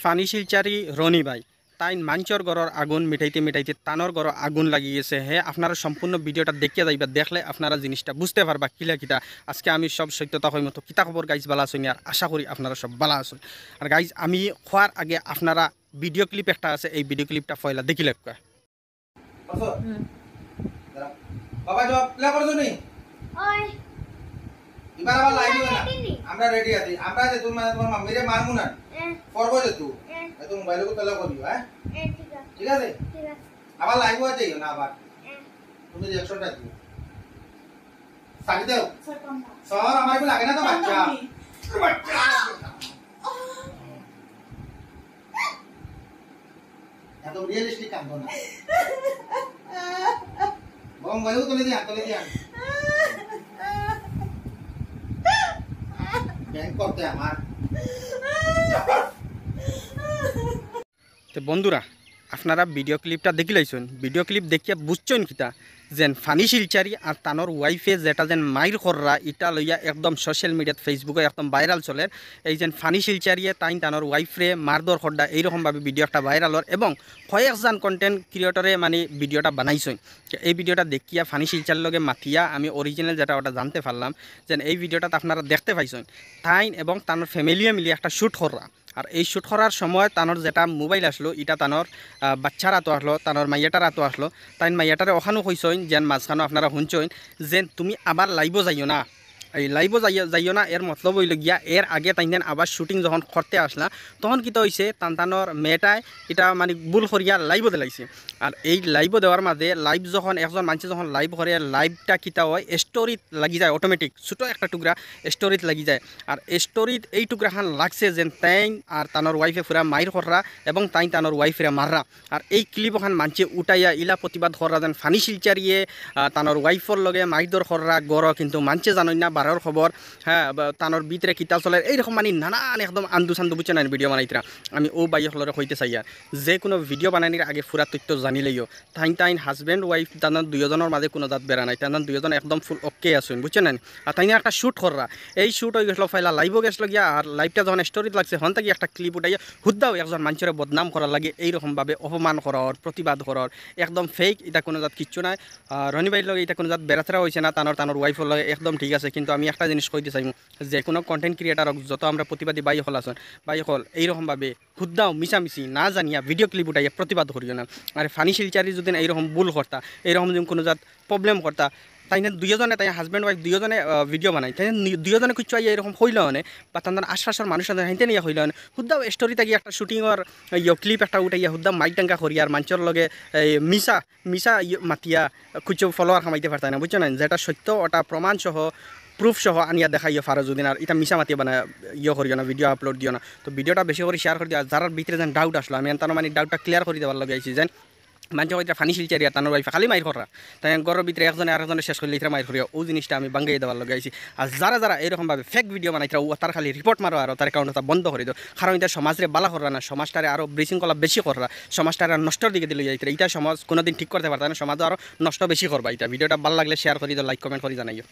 Funny শিলচারি Roni ভাই তাই মাঞ্চর গড়র আগুন মিটাইতে মিটাইতে তানর গড় আগুন লাগি গেছে হে আপনারা সম্পূর্ণ ভিডিওটা দেখিয়া যাইবা দেখলে আপনারা জিনিসটা বুঝতে পারবা কিলা কিতা আজকে আমি সব সত্যতা হই মতো কিতা খবর গাইজ বালা আসুন আর আশা করি আপনারা সব বালা আসুন আর গাইজ আমি খোয়ার আগে আপনারা ভিডিও ক্লিপ একটা আছে এই ভিডিও ক্লিপটা ফয়লা দেখি লেখা বাবা জব প্লে করছো নি ওই এবার আবার লাইভ হবে না আমরা রেডি আছি আমরা যে তুমি তোমার মাম্মিরে মারমু না করবো যে তুই তো মোবাইলে কো তলা করিও হ্যাঁ ঠিক আছে আবার লাইভ হয়ে যাইও না আবার তুমি রিঅ্যাকশনটা দিও সাকি দাও সর আমার কো লাগে না তো বাচ্চা এত রিয়েলিস্টিক কাম করো না বম মোবাইলে তুলে দিয়া ব্যাংক করতে আমার তো বন্ধুরা আপনারা ভিডিও ক্লিপটা দেখি লাইছেন ভিডিও ক্লিপ দেখিয়া বুঝছেন কিতা যেন ফানি শিলচারি আর তানোর ওয়াইফে যেটা যেন মাইর কররা ইটা লইয়া একদম সোশ্যাল মিডিয়াত ফেসবুকে একদম ভাইরাল চলে এই যেন ফানি শিলচারিয়ে তাই তানোর ওয়াইফরে মারদর খড্ডা এইরকমভাবে ভিডিও একটা ভাইরালর এবং কয়েকজন কন্টেন্ট ক্রিয়েটরে মানে ভিডিওটা বানাইছেন এই ভিডিওটা দেখিয়া ফানি শিলচারির লগে মাতিয়া আমি অরিজিনাল যেটা ওটা জানতে পারলাম যেন এই ভিডিওটা আপনারা দেখতে পাইছেন তাই এবং তানোর ফ্যামিলিয়ে মিলিয়ে একটা শ্যুট কররা আর এই শ্যুট করার সময় তানোর যেটা মোবাইল আসলো এটা তানোর বাচ্চার আতো আসলো তানোর মাইয়াটার আতো আসলো তাই মাইয়াটারে ওখানেও কইসইন যেন মাঝখানো আপনারা শুনছইন যে তুমি আবার লাইভও যাইও না এই লাইভও যাইও না এর মতলব হইল গিয়া এর আগে তাই আবার শুটিং যখন করতে আসলা তখন কিতা হয়েছে তানতানোর মেয়েটায় এটা মানে ভুল করিয়া লাইভও দিলাইছে আর এই লাইভও দেওয়ার মাঝে লাইভ যখন একজন মানুষ যখন লাইভ করে লাইভটা কিতা হয় স্টোরিত লাগি যায় অটোমেটিক ছোটো একটা টুকরা স্টোরিত লাগি যায় আর স্টোরিত এই টুকরাখান লাগছে যেন তাই আর তানোর ওয়াইফে ফুরা মাইর কররা এবং তাই তানোর ওয়াইফেরা মাররা আর এই ক্লিপ ওখান মানছে উঠাইয়া ইলা প্রতিবাদ কররা যেন ফানি শিলচারিয়ে তানোর ওয়াইফর লগে মাইদর কররা গড় কিন্তু মানছে জানোই না বারোর খবর হ্যাঁ তানোর ভিতরে কিতা চলে এইরকম মানে নানান একদম আন্দু চান্দু বুঝছে না ভিডিও বানাইতরা আমি ও বাইকলরে কইতে চাই আর যে কোনো ভিডিও বানানির আগে ফুরা তথ্য জানিলেইও তাইন হাজব্যান্ড ওয়াইফ তাদের দুজনের মাঝে কোনো দাঁত বেড়া নাই তাদের দুজন একদম ফুল ওকে আসুন বুঝছেন না আর তাই একটা শ্যুট কররা এই শ্যুট হয়ে গেছিলো ফাইলা লাইভও গেছিলো গিয়া আর লাইভটা যখন স্টোরিত লাগছে হন থাকি একটা ক্লিপ উঠাইয়া হুদ্দাও একজন মানুষের বদনাম করার লাগে এইরকমভাবে অপমান করার প্রতিবাদ করার একদম ফেক এটা কোনো জাত কিচ্ছু নাই রনি ভাইয়ের লগে এটা কোনো জাত বেড়াতেরা হয়েছে না তানোর ওয়াইফের লগে একদম ঠিক আছে কিন্তু আমি একটা জিনিস কইতে চাইমু যে কোনো কন্টেন্ট ক্রিয়েটারক যত আমরা প্রতিবাদী বাই হল আছেন বাই হল এইরকমভাবে হুদ্দাও মিশামিশি না জানিয়া ভিডিও ক্লিপ উঠাইয়া প্রতিবাদ করিও না আর ফানি শিলচারি যদি এইরকম ভুল করতা এইরকম যদি কোনো জাত প্রবলেম করতা তাই দুজনে তাই হাজব্যান্ড ওয়াইফ দুজনে ভিডিও বানাই তাই দুজনে কিছু আইয়া এরকম হইল মানে বা তাদের আশপাশের মানুষের হাইতে নিয়ে হইল মানে হুদ্দাও স্টোরিতে গিয়ে একটা শুটিংয়ের ক্লিপ একটা উঠাইয়া হুদ্দাম মাইক টাঙ্কা করি আর মানুষের লগে মিশা মিশা মাতিয়া কিছু ফলোয়ার খামাইতে পারতাই না বুঝছো না যেটা সত্য ওটা প্রমাণ সহ প্রুফ সহ আনিয়া দেখাইও ফারজুদ্দিন আর এটা মিশা মাতিয়ে বানা করিও না ভিডিও আপলোড দিও না তো ভিডিওটা বেশি করে শেয়ার করে দিও যার ভিতরে যেন ডাউট আসলো আমি তার মানে ডাউটটা ক্লিয়ার করে দেওয়ার লগে আইছি যেন মানুষ হয়তো ফানি শিলচারি আর তানোর ওয়াইফে খালি মাইর করা তাই ঘরের ভিতরে একজনে আরেকজনে শেষ করলে এটা মাইর করিও ওই জিনিসটা আমি বাঙ্গাই দেওয়ার লগে আইছি আর যারা এরকমভাবে ফেক ভিডিও বানাইতে তার খালি রিপোর্ট মারো আর তার অ্যাকাউন্টটা বন্ধ করে দিও কারণ এটা সমাজরে বালা করা না সমাজটারে আরও বিশৃঙ্খলা বেশি করা সমাজটারে নষ্টর দিকে দিলে যাইতে এটা সমাজ কোনোদিন ঠিক করতে পারতা না সমাজও আরও নষ্ট বেশি করবা এটা ভিডিওটা ভালো লাগলে শেয়ার করে দিও লাইক কমেন্ট করে জানাইও।